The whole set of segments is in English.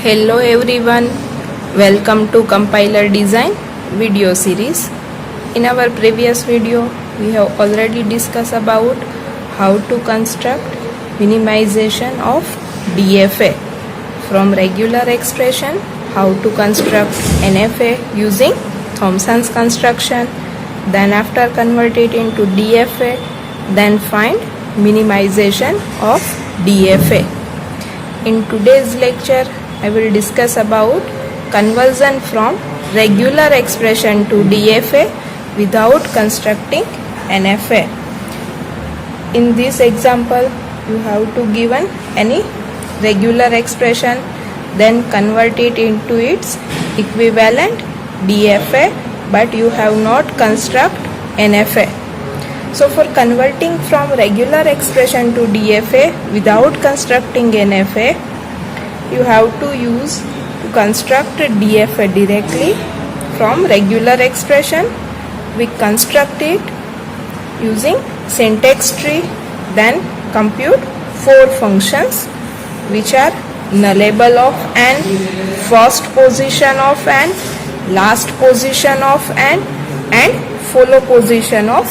Hello everyone, welcome to Compiler Design video series. In our previous video, we have already discussed about how to construct minimization of DFA from regular expression, how to construct NFA using Thompson's construction, then after convert it into DFA, then find minimization of DFA. In today's lecture, I will discuss about conversion from regular expression to DFA without constructing NFA. In this example, you have to given any regular expression, then convert it into its equivalent DFA, but you have not construct NFA. So for converting from regular expression to DFA without constructing NFA, you have to construct a DFA directly from regular expression. We construct it using syntax tree, then compute four functions which are nullable of n, first position of n, last position of n, and follow position of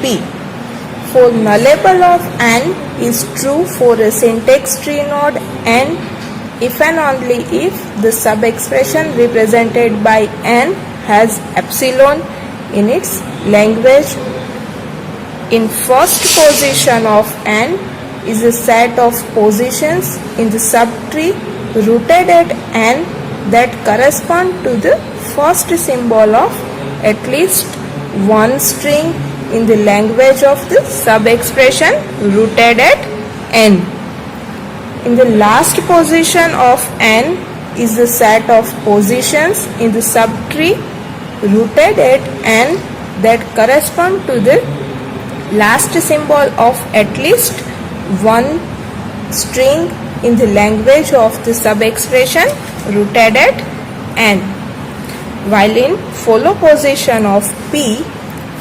p. For nullable of n is true for a syntax tree node n if and only if the sub-expression represented by n has epsilon in its language. In first position of n is a set of positions in the subtree rooted at n that correspond to the first symbol of at least one string in the language of the sub-expression rooted at n. In the last position of n is the set of positions in the subtree rooted at n that correspond to the last symbol of at least one string in the language of the sub-expression rooted at n. While in follow position of p,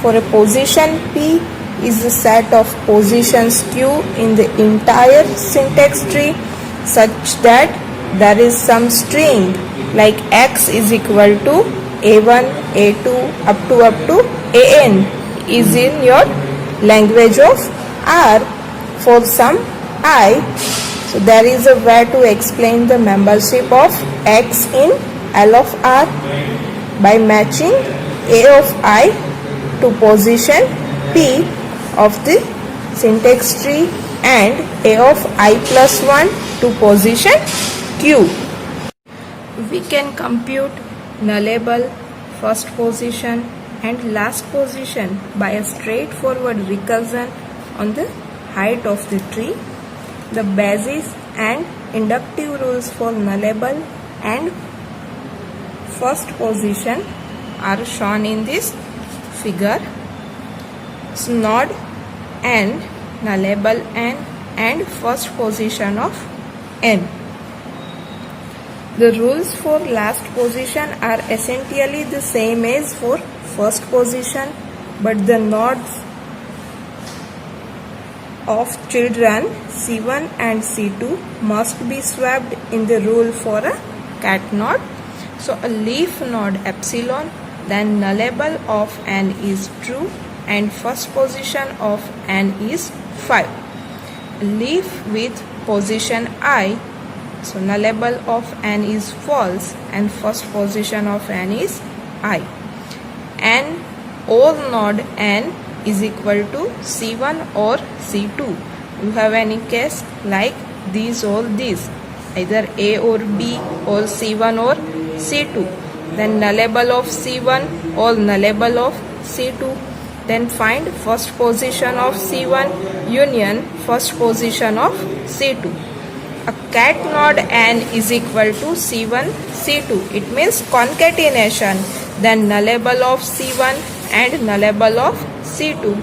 for a position p is the set of positions q in the entire syntax tree such that there is some string like x is equal to a1, a2 up to an is in your language of R for some I. So there is a way to explain the membership of x in L of R by matching a of I to position p of the syntax tree and a of I plus 1 to position q. We can compute nullable, first position and last position by a straightforward recursion on the height of the tree. The basis and inductive rules for nullable and first position are shown in this figure. So node n, nullable n, and first position of n. The rules for last position are essentially the same as for first position, but the nodes of children C1 and C2 must be swapped in the rule for a cat node. So a leaf node epsilon, then nullable of n is true and first position of n is 5. Leaf with position I, so nullable of n is false and first position of n is I. N or node n is equal to C1 or C2. You have any case like these or these, either A or B or C1 or C2. Then nullable of C1 or nullable of C2. Then find first position of C1 union first position of C2. A cat node n is equal to C1, C2. It means concatenation. Then nullable of C1 and nullable of C2.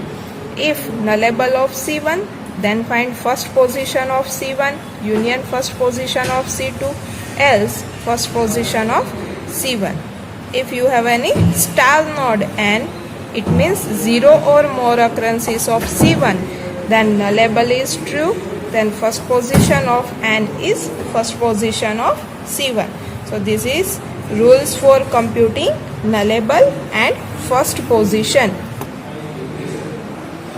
If nullable of C1, then find first position of C1 union first position of C2, else first position of C1. If you have any star node n, it means 0 or more occurrences of C1, then nullable is true, then first position of n is first position of C1. So this is rules for computing nullable and first position.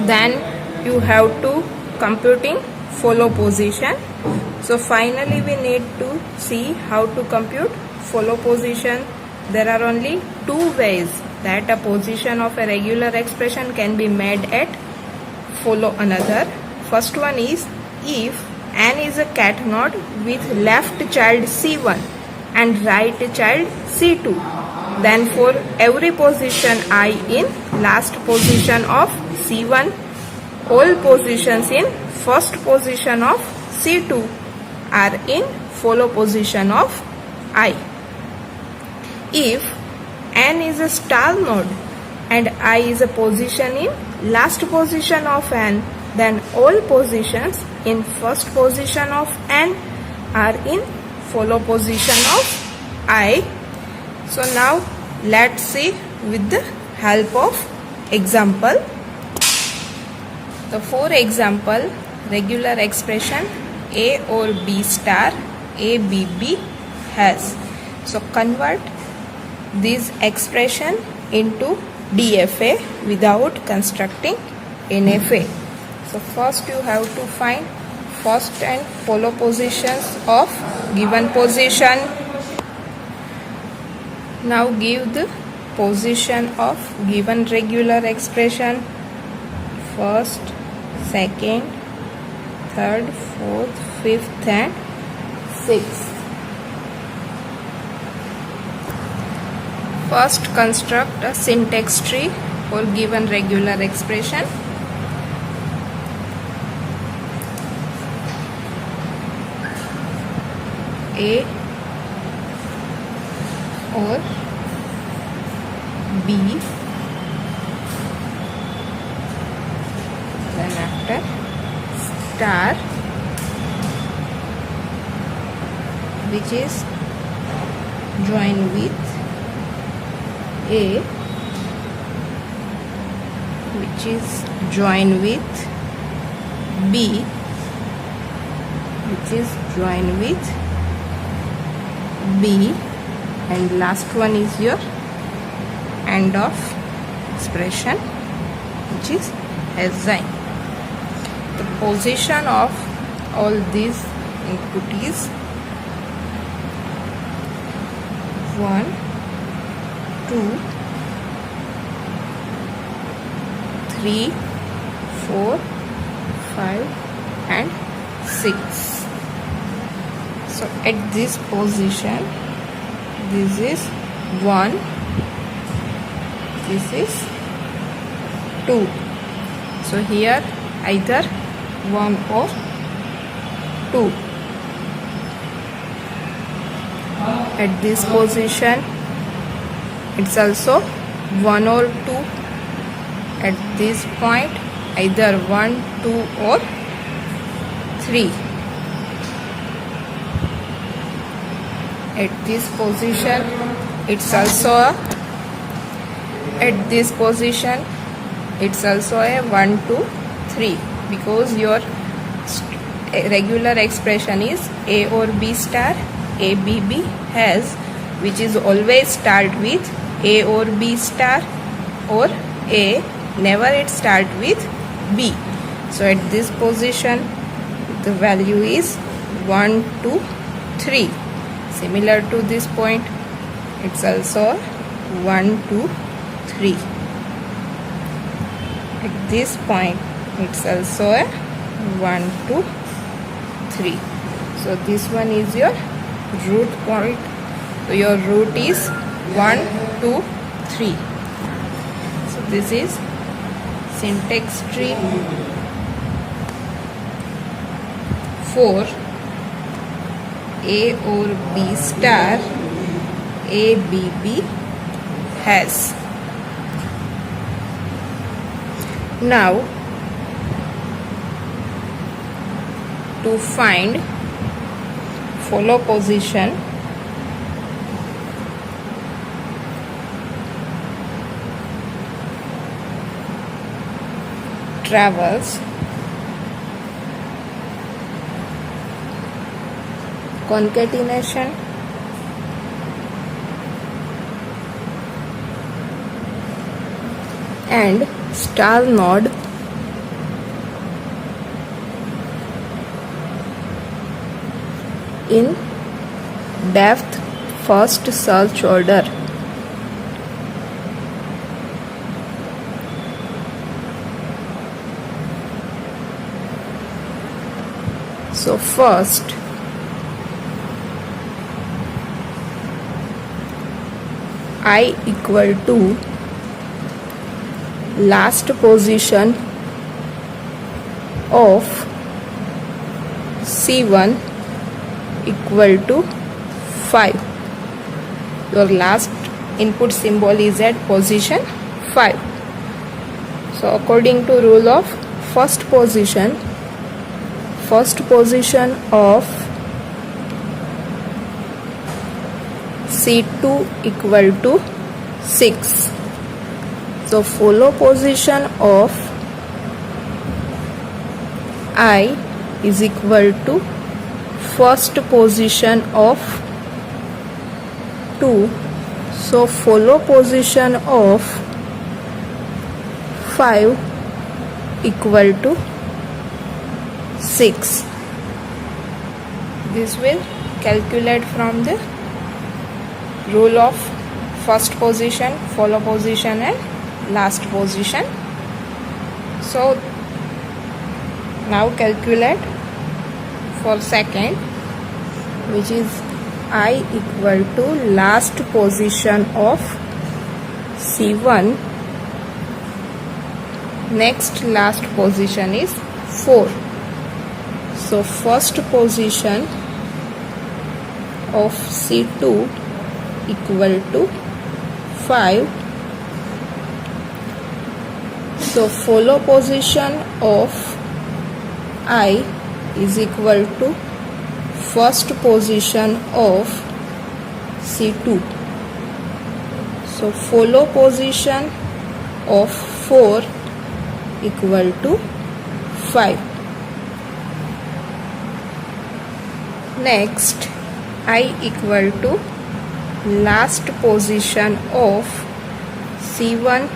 Then you have to computing follow position. So finally we need to see how to compute follow position. There are only two ways that a position of a regular expression can be made at follow another. First one is if n is a cat node with left child C1 and right child C2, then for every position I in last position of C1, all positions in first position of C2 are in follow position of I. If n is a star node and I is a position in last position of n, then all positions in first position of n are in follow position of I. So now let's see with the help of example. So for example, regular expression a or b star a b b has. So convert this expression into DFA without constructing NFA. So first you have to find first and follow positions of given position. Now give the position of given regular expression: first, second, third, fourth, fifth and sixth. First construct a syntax tree for given regular expression. A or B, then after star, which is joined with A, which is joined with B, which is joined with B, and last one is your end of expression, which is SI. The position of all these input is 1, 2, 3, 4, 5 and 6. So at this position, this is 1, this is 2. So here either 1 or 2. At this position, it's also 1 or 2. At this point, either 1, 2 or 3. At this position, it's also at this position, it's also a 1, 2, 3, because your regular expression is A or B star A B B has, which is always start with A or B star or A, never it start with B. So at this position the value is 1, 2, 3. Similar to this point, it's also 1, 2, 3. At this point, it's also a 1, 2, 3. So this one is your root point. So your root is 1, 2, 3. So this is syntax tree for A or B star A B B has. Now to find follow position, travels, concatenation and star node in depth first search order. So first I equal to last position of C1 equal to 5. Your last input symbol is at position 5. So according to rule of first position of C2 equal to 6. So follow position of I is equal to first position of 2. So follow position of 5 equal to 6. This will calculate from the rule of first position, follow position and last position. So now calculate for second, which is I equal to last position of C1. Next last position is 4. So first position of C2 equal to 5. So follow position of I is equal to first position of C2. So follow position of 4 equal to 5. Next I equal to last position of C1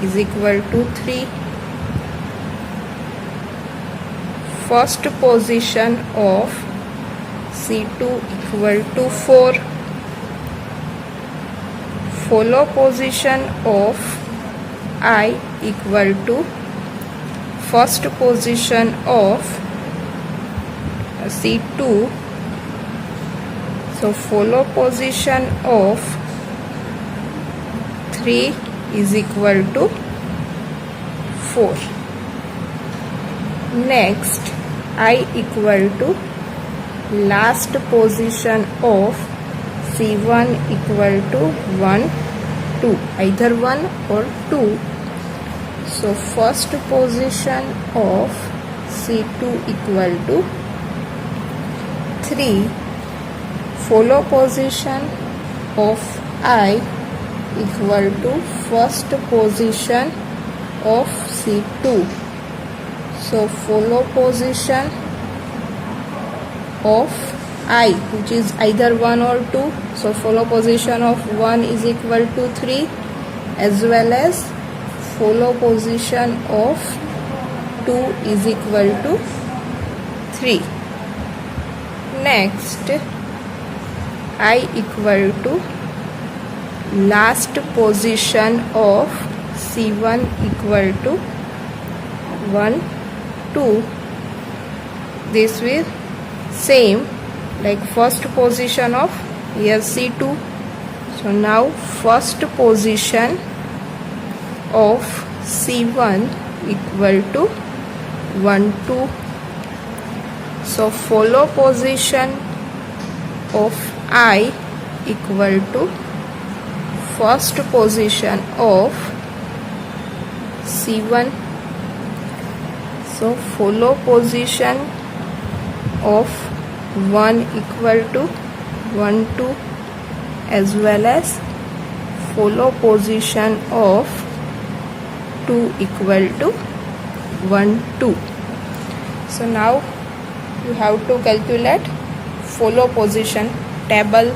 is equal to 3. First position of C2 equal to 4. Follow position of I equal to first position of C2. So follow position of 3 is equal to 4. Next I equal to last position of C1 equal to 1, 2, either 1 or 2. So first position of C2 equal to 3. Follow position of I equal to first position of C2. So follow position of I, which is either 1 or 2. So follow position of 1 is equal to 3, as well as follow position of 2 is equal to 3. Next I equal to last position of C1 equal to 1, 2. This will same like first position of here C2. So now first position of C1 equal to 1, 2. So follow position of I equal to first position of C1. So follow position of 1 equal to 1, 2, as well as follow position of 2 equal to 1, 2. So now you have to calculate follow position table.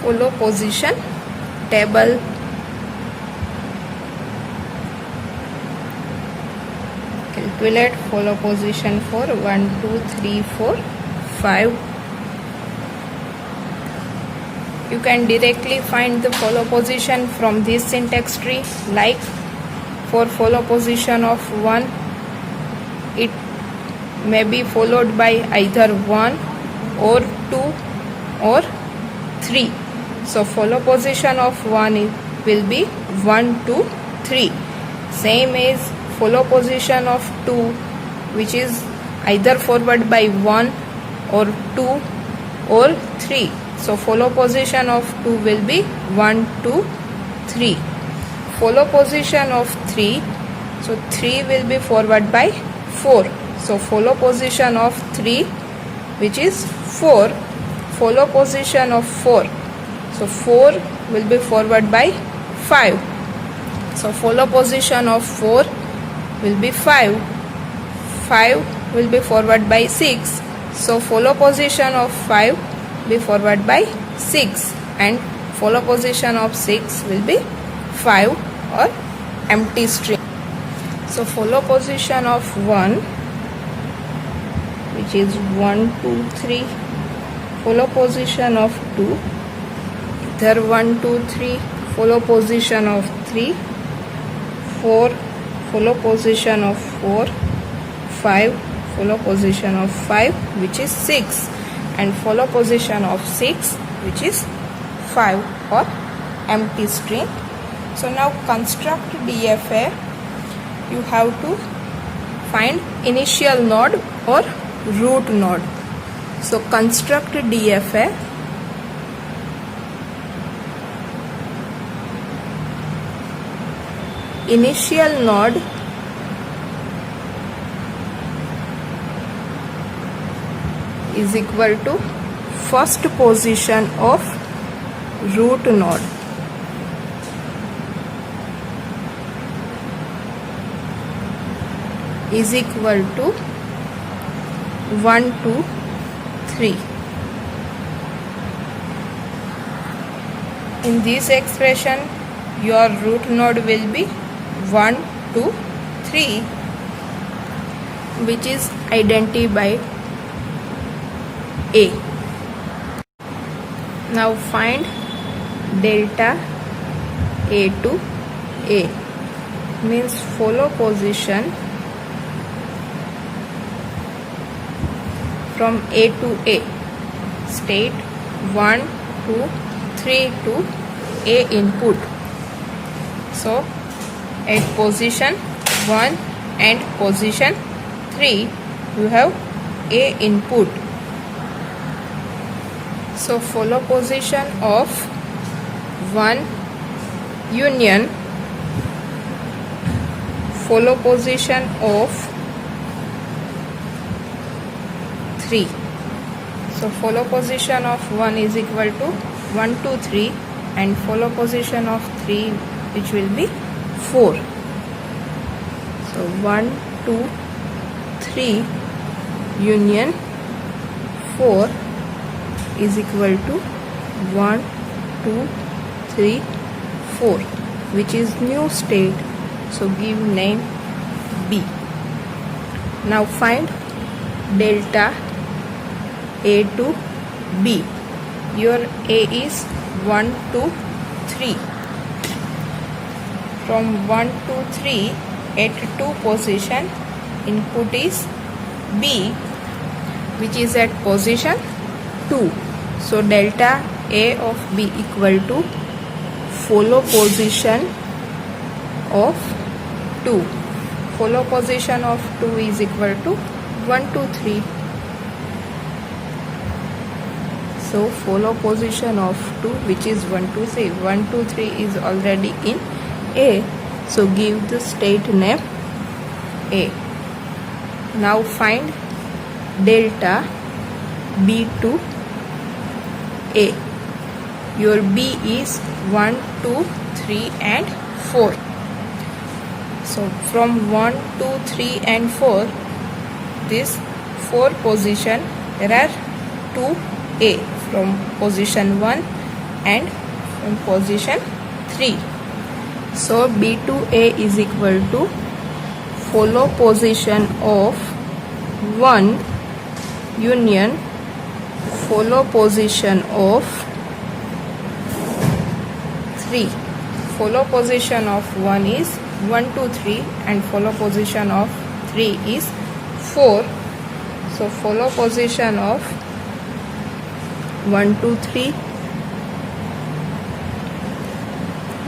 Follow position table. Equivalent follow position for 1, 2, 3, 4, 5. You can directly find the follow position from this syntax tree. Like for follow position of 1, it may be followed by either 1 or 2 or 3. So follow position of 1 will be 1, 2, 3. Same as follow position of 2, which is either forward by 1 or 2 or 3. So follow position of 2 will be 1, 2, 3. Follow position of 3, so 3 will be forward by 4. So follow position of 3, which is 4. Follow position of 4, so 4 will be forward by 5. So follow position of 4 will be 5. 5 will be forward by 6. So follow position of 5 be forward by 6, and follow position of 6 will be 5 or empty string. So follow position of 1, which is 1, 2, 3. Follow position of 2, either 1, 2, 3. Follow position of 3, 4. Follow position of 4, 5. Follow position of 5, which is 6, and follow position of 6, which is 5 or empty string. So now construct DFA. You have to find initial node or root node. So construct DFA. Initial node is equal to first position of root node. Is equal to 1, 2, 3. In this expression, your root node will be 1, 2, 3, which is identity by A. Now find delta A to A, means follow position from A to A. State 1, 2, 3 to A input. So at position 1 and position 3 you have A input. So follow position of 1 union follow position of 3. So follow position of 1 is equal to 1, 2, 3, and follow position of 3, which will be 4. So 1, 2, 3 union 4 is equal to 1, 2, 3, 4, which is new state. So give name B. Now find delta A to B. Your A is 1, 2, 3. From 1 to 3 at 2 position, input is B, which is at position 2. So delta A of B equal to follow position of 2. Follow position of 2 is equal to 1, 2, 3. So follow position of 2, which is 1, 2, 3. 1, 2, 3 is already in A. So give the state name A. Now find delta B to A. Your B is 1, 2, 3 and 4. So from 1, 2, 3 and 4, this 4 position, there are 2 A from position 1 and from position 3. So B to A is equal to follow position of 1 union follow position of 3. Follow position of 1 is 1 2 3 and follow position of 3 is 4. So follow position of 1 2 3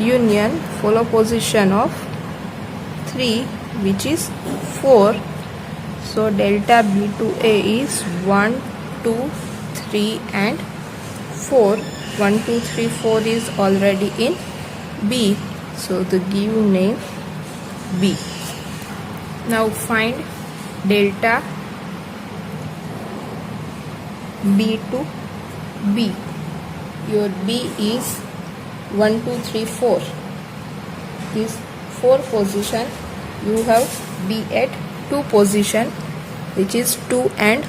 union follow position of 3, which is 4. So delta B to A is 1 2 3 and 4. 1 2 3 4 is already in B, so the give name B. Now find delta B to B. Your B is 1 2 3 4. This 4 position, you have B at 2 position, which is 2 and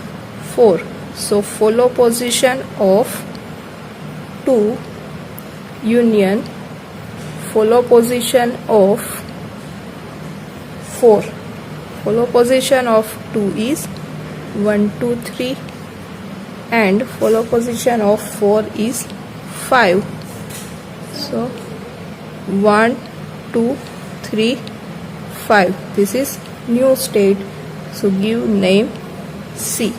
4. So follow position of 2 union follow position of 4. Follow position of 2 is 1 2 3 and follow position of 4 is 5. So 1 2 3 5. This is new state, so give name C.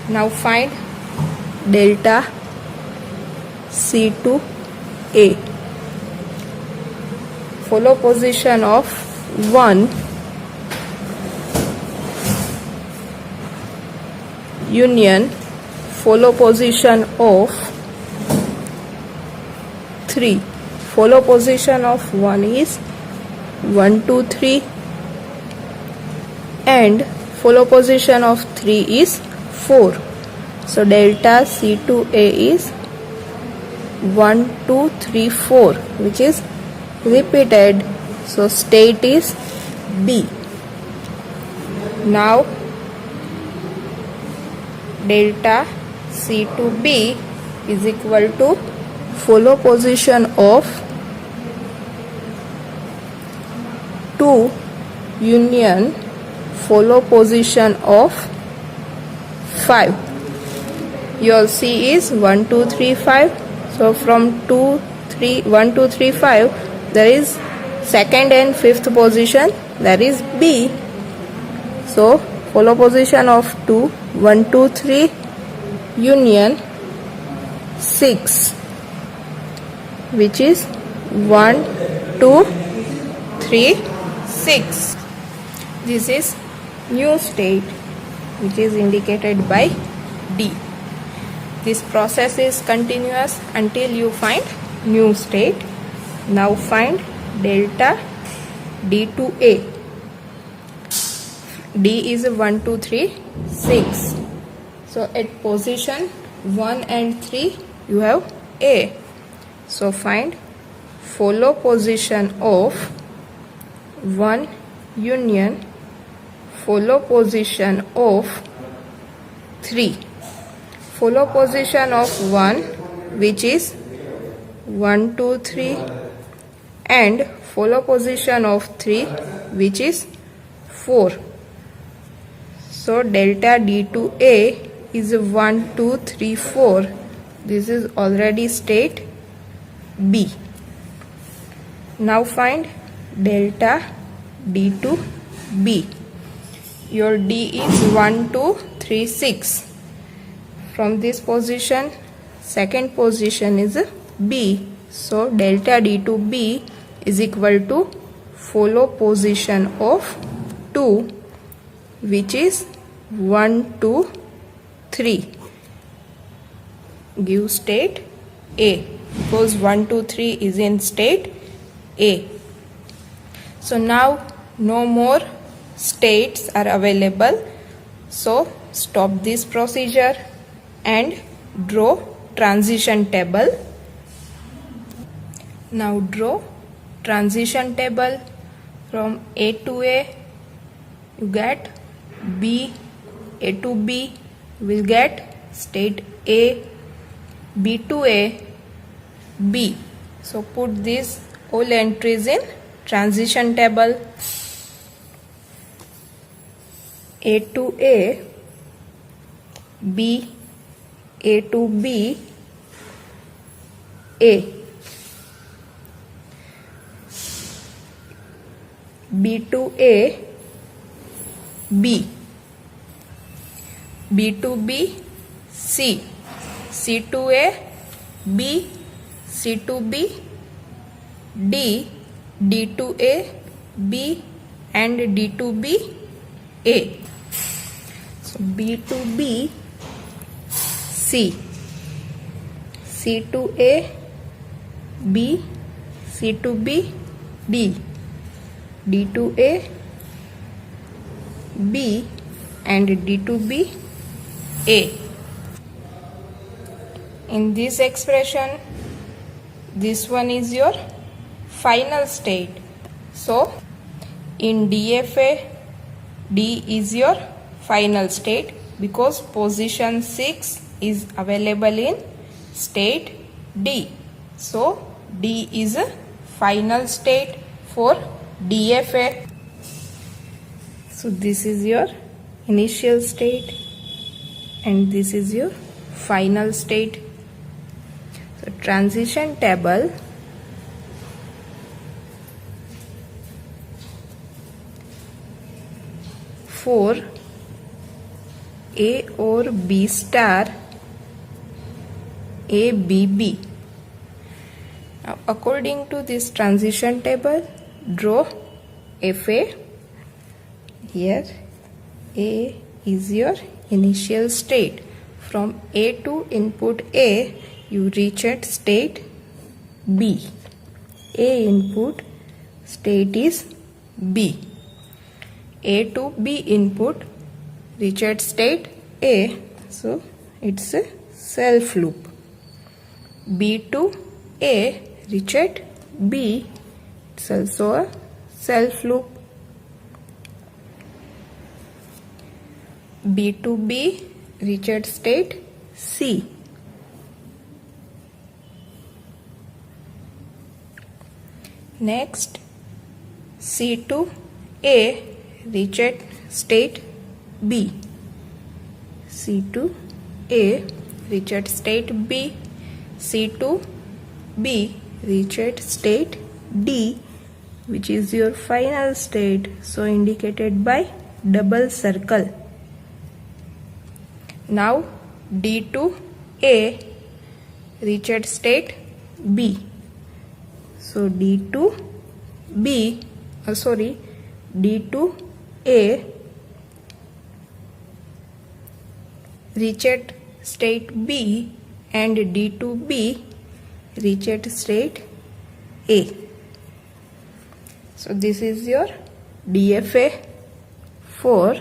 Now find delta C to A. Follow position of 1 union follow position of 3. Follow position of 1 is 1 2 3 and follow position of 3 is 4. So delta C to A is 1 2 3 4, which is repeated, so state is B. Now delta C to B is equal to follow position of 2 union follow position of 5. Your C is 1 2 3 5. So from 2 3 1 2 3 5 there is second and fifth position, that is B. So follow position of 2 1 2 3 union 6, which is 1 2 3 6. This is new state, which is indicated by D. This process is continuous until you find new state. Now find delta D to A. D is 1 2 3 6. So at position 1 and 3 you have A. So find follow position of 1 union follow position of 3. Follow position of 1, which is 1 2 3 and follow position of 3, which is 4. So delta D to A is 1 2 3 4. This is already state B. Now find delta D to B. Your D is 1 2 3 6. From this position, second position is B. So delta D to B is equal to follow position of 2, which is 1 2 3. Give state A, because 1 2 3 is in state A. So now no more states are available. So stop this procedure and draw transition table. Now draw transition table. From A to A you get B, A to B will get state A, B to A, B. So put these all entries in transition table. A to A, B, A to B, A, B to A, B, B to B, C, C to A, B, C to B, D, D to A, B, and D to B, A. So B to B, C, C to A, B, C to B, D, D to A, B, and D to B, A. In this expression, this one is your final state. So in DFA, D is your final state because position 6 is available in state D. So D is a final state for DFA. So this is your initial state and this is your final state. So transition table for A or B star ABB. Now according to this transition table, draw FA. Here A is your initial state. From A to input A, you reach at state B. A input state is B. A to B input reach at state A, so it's a self loop. B to A reach at B, it's also a self loop. B to B reach at state C. Next, C to A reach at state B. C to A reach at state B. C to B reach at state D, which is your final state, so indicated by double circle. Now D to A reach at state B. So D to B, D to A reach at state B and D to B reach at state A. So this is your DFA for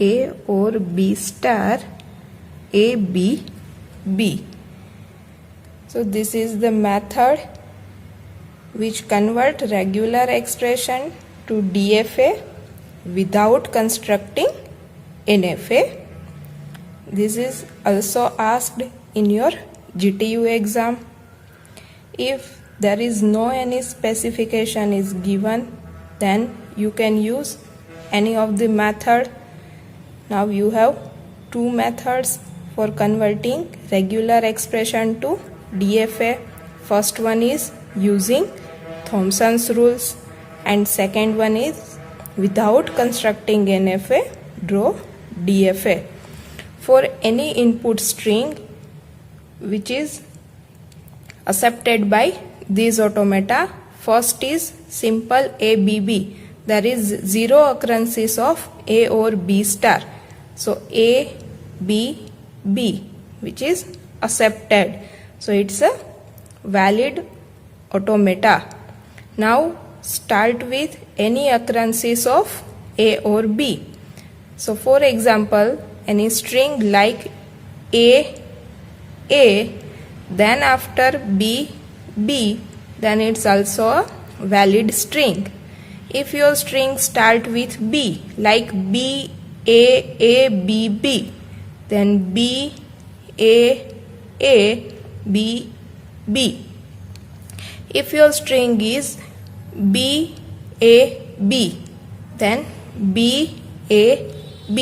A or B star ABB. So this is the method which convert regular expression to DFA without constructing NFA. This is also asked in your GTU exam. If there is no any specification is given, then you can use any of the method. Now you have two methods for converting regular expression to DFA. First one is using Thompson's rules and second one is without constructing NFA, draw DFA. For any input string which is accepted by these automata, first is simple ABB. There is zero occurrences of A or B star. So A, B, B, which is accepted. So it's a valid automata. Now start with any occurrences of A or B. So for example, any string like A, then after B, B, then it's also a valid string. If your string start with B, like B, A, B, B, then B, A, B, B. If your string is B, A, B, then BAB,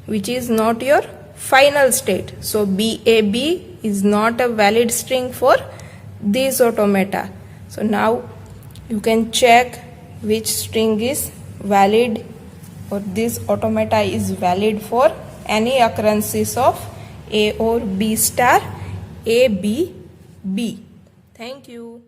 which is not your final state. So BAB is not a valid string for this automata. So now you can check which string is valid, or this automata is valid for any occurrences of A or B star, A, B, B. Thank you.